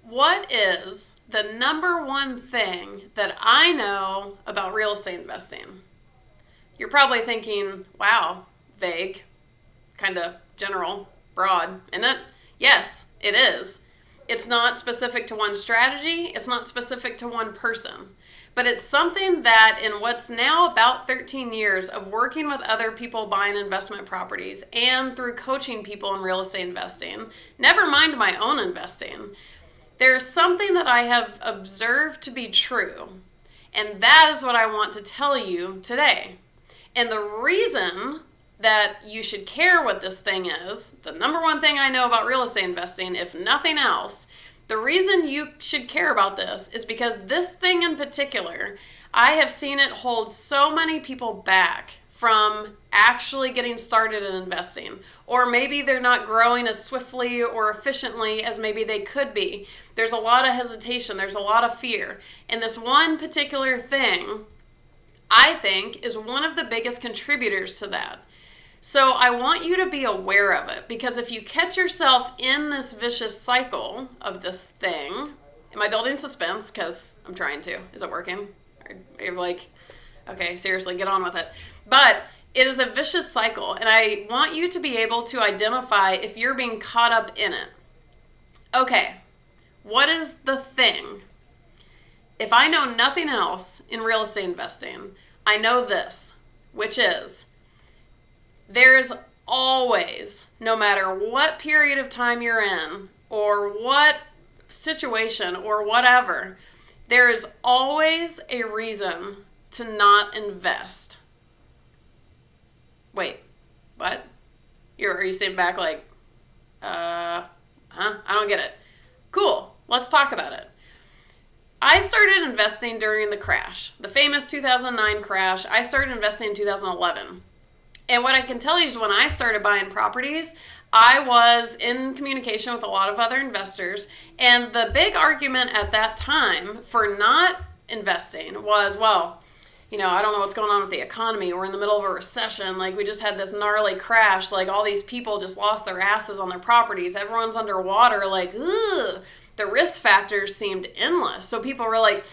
What is the number one thing that I know about real estate investing? You're probably thinking, wow, vague, kind of general, broad, isn't it? Yes, it is. It's not specific to one strategy, it's not specific to one person. But it's something that, in what's now about 13 years of working with other people buying investment properties and through coaching people in real estate investing, never mind my own investing, there's something that I have observed to be true. And that is what I want to tell you today. And the reason that you should care what this thing is, the number one thing I know about real estate investing, if nothing else, the reason you should care about this is because this thing in particular, I have seen it hold so many people back from actually getting started in investing. Or maybe they're not growing as swiftly or efficiently as maybe they could be. There's a lot of hesitation, there's a lot of fear. And this one particular thing, I think, is one of the biggest contributors to that. So I want you to be aware of it, because if you catch yourself in this vicious cycle of this thing, am I building suspense? Because I'm trying to. Is it working? Or you're like, okay, seriously, get on with it. But it is a vicious cycle, and I want you to be able to identify if you're being caught up in it. Okay, what is the thing? If I know nothing else in real estate investing, I know this, which is there's always, no matter what period of time you're in or what situation or whatever, there is always a reason to not invest. Wait, what? Are you sitting back like, I don't get it. Cool, let's talk about it. I started investing during the crash, the famous 2009 crash. I started investing in 2011. And what I can tell you is when I started buying properties, I was in communication with a lot of other investors. And the big argument at that time for not investing was, well, I don't know what's going on with the economy. We're in the middle of a recession. Like, we just had this gnarly crash. Like, all these people just lost their asses on their properties. Everyone's underwater. Like, ugh. The risk factors seemed endless. So people were like,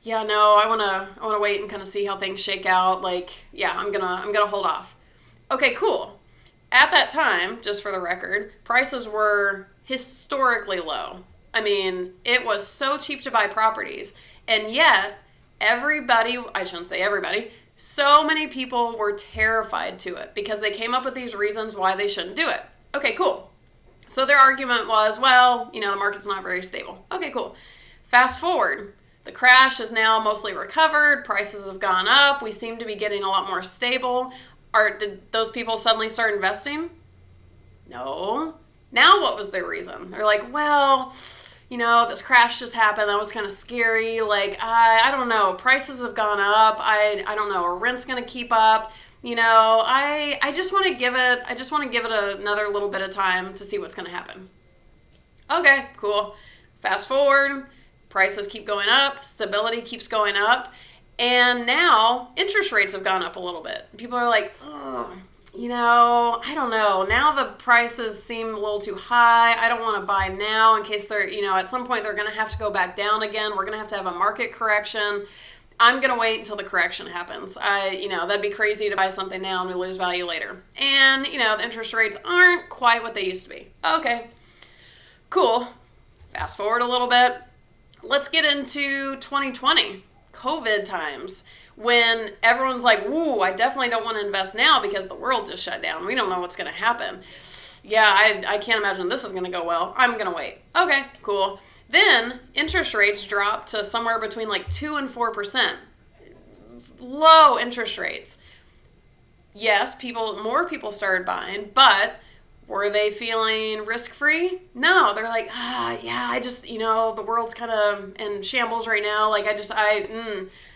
yeah, no, I want to wait and kind of see how things shake out. Like, yeah, I'm going to hold off. Okay, cool. At that time, just for the record, prices were historically low. I mean, it was so cheap to buy properties. And yet, I shouldn't say everybody, so many people were terrified to it because they came up with these reasons why they shouldn't do it. Okay, cool. So their argument was, well, the market's not very stable. Okay, cool. Fast forward. The crash is now mostly recovered. Prices have gone up. We seem to be getting a lot more stable. Did those people suddenly start investing? No. Now what was their reason? They're like, well, this crash just happened. That was kind of scary. Like, I don't know. Prices have gone up. I don't know. Are rent's going to keep up? I just want to give it another little bit of time to see what's going to happen. Okay, cool. Fast forward. Prices keep going up. Stability keeps going up. And now interest rates have gone up a little bit. People are like, oh, I don't know. Now the prices seem a little too high. I don't want to buy now in case they're, at some point they're going to have to go back down again. We're going to have a market correction. I'm going to wait until the correction happens. That'd be crazy to buy something now and we lose value later. And, the interest rates aren't quite what they used to be. Okay, cool. Fast forward a little bit. Let's get into 2020. COVID times when everyone's like, ooh, I definitely don't want to invest now because the world just shut down. We don't know what's going to happen. Yeah, I can't imagine this is going to go well. I'm going to wait. Okay, cool. Then interest rates dropped to somewhere between like 2 and 4%. Low interest rates. Yes, more people started buying, but were they feeling risk-free? No, they're like, I just, the world's kind of in shambles right now. Like,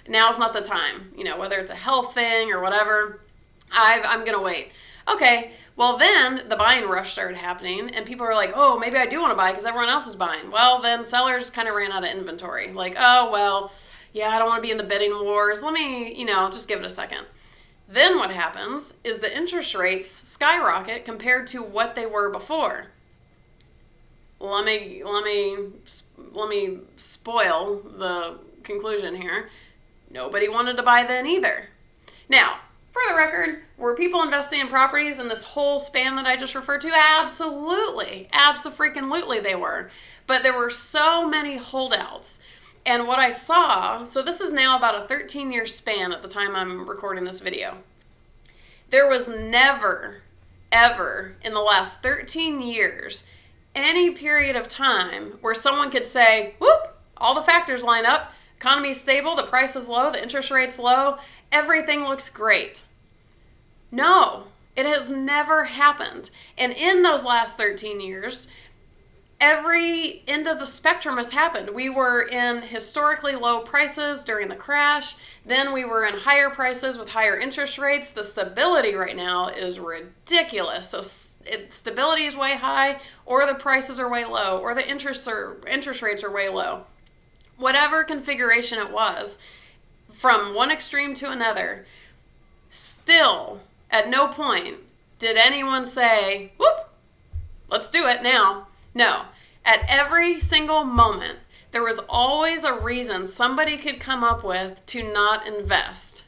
now's not the time. Whether it's a health thing or whatever, I'm going to wait. Okay, well then the buying rush started happening and people were like, oh, maybe I do want to buy because everyone else is buying. Well, then sellers kind of ran out of inventory. Like, oh, well, yeah, I don't want to be in the bidding wars. Let me, just give it a second. Then what happens is the interest rates skyrocket compared to what they were before. let me spoil the conclusion here. Nobody wanted to buy then either. Now, for the record, were people investing in properties in this whole span that I just referred to? Absolutely. Abso-freaking-lutely they were. But there were so many holdouts. And what I saw, so this is now about a 13-year span at the time I'm recording this video. There was never, ever in the last 13 years any period of time where someone could say, whoop, all the factors line up, economy's stable, the price is low, the interest rate's low, everything looks great. No, it has never happened. And in those last 13 years, every end of the spectrum has happened. We were in historically low prices during the crash. Then we were in higher prices with higher interest rates. The stability right now is ridiculous. So stability is way high, or the prices are way low, or the interest rates are way low. Whatever configuration it was, from one extreme to another, still at no point did anyone say, whoop, let's do it now. No, at every single moment, there was always a reason somebody could come up with to not invest.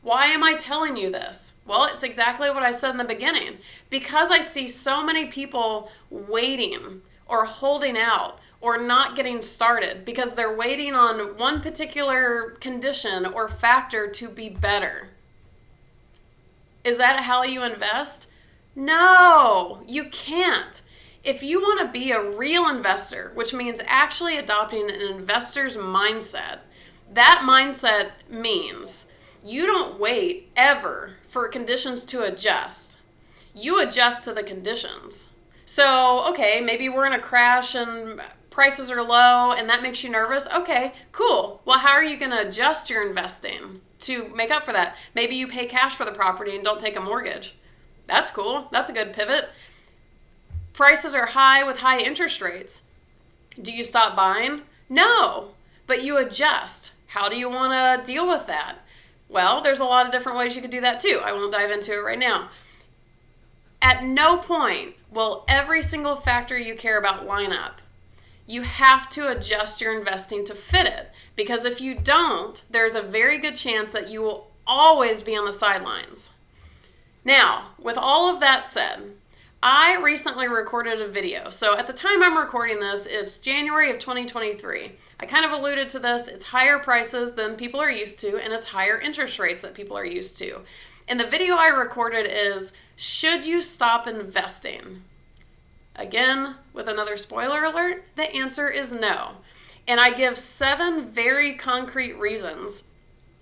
Why am I telling you this? Well, it's exactly what I said in the beginning. Because I see so many people waiting or holding out or not getting started because they're waiting on one particular condition or factor to be better. Is that how you invest? No, you can't. If you want to be a real investor, which means actually adopting an investor's mindset, that mindset means you don't wait ever for conditions to adjust. You adjust to the conditions. So, okay, maybe we're in a crash and prices are low and that makes you nervous. Okay, cool. Well, how are you going to adjust your investing to make up for that? Maybe you pay cash for the property and don't take a mortgage. That's cool. That's a good pivot. Prices are high with high interest rates. Do you stop buying? No, but you adjust. How do you want to deal with that? Well, there's a lot of different ways you could do that too. I won't dive into it right now. At no point will every single factor you care about line up. You have to adjust your investing to fit it, because if you don't, there's a very good chance that you will always be on the sidelines. Now, with all of that said, I recently recorded a video. So at the time I'm recording this, it's January of 2023. I kind of alluded to this. It's higher prices than people are used to, and it's higher interest rates that people are used to. And the video I recorded is, should you stop investing? Again, with another spoiler alert, the answer is no. And I give 7 very concrete reasons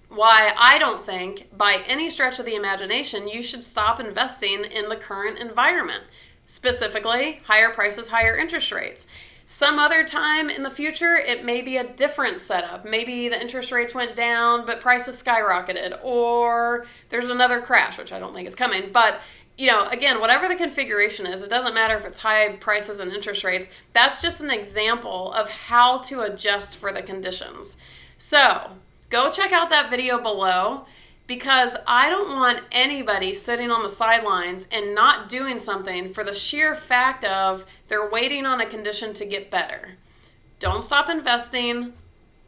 why I don't think, by any stretch of the imagination, you should stop investing in the current environment. Specifically, higher prices, higher interest rates. Some other time in the future, it may be a different setup. Maybe the interest rates went down, but prices skyrocketed. Or there's another crash, which I don't think is coming. But, you know, again, whatever the configuration is, it doesn't matter if it's high prices and interest rates. That's just an example of how to adjust for the conditions. So, go check out that video below, because I don't want anybody sitting on the sidelines and not doing something for the sheer fact of they're waiting on a condition to get better. Don't stop investing.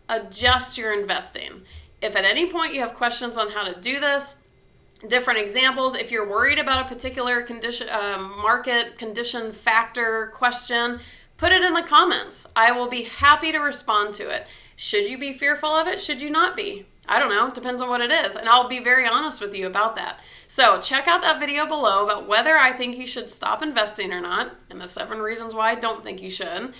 Adjust your investing. If at any point you have questions on how to do this, different examples, if you're worried about a particular condition, market condition factor question, put it in the comments. I will be happy to respond to it. Should you be fearful of it? Should you not be? I don't know. It depends on what it is. And I'll be very honest with you about that. So check out that video below about whether I think you should stop investing or not, and the 7 reasons why I don't think you should.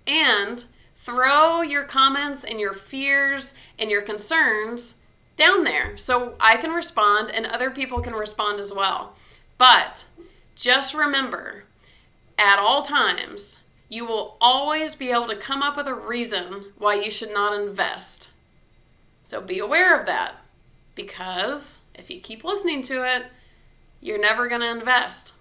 And throw your comments and your fears and your concerns down there so I can respond and other people can respond as well. But just remember, at all times, you will always be able to come up with a reason why you should not invest. So be aware of that, because if you keep listening to it, you're never going to invest.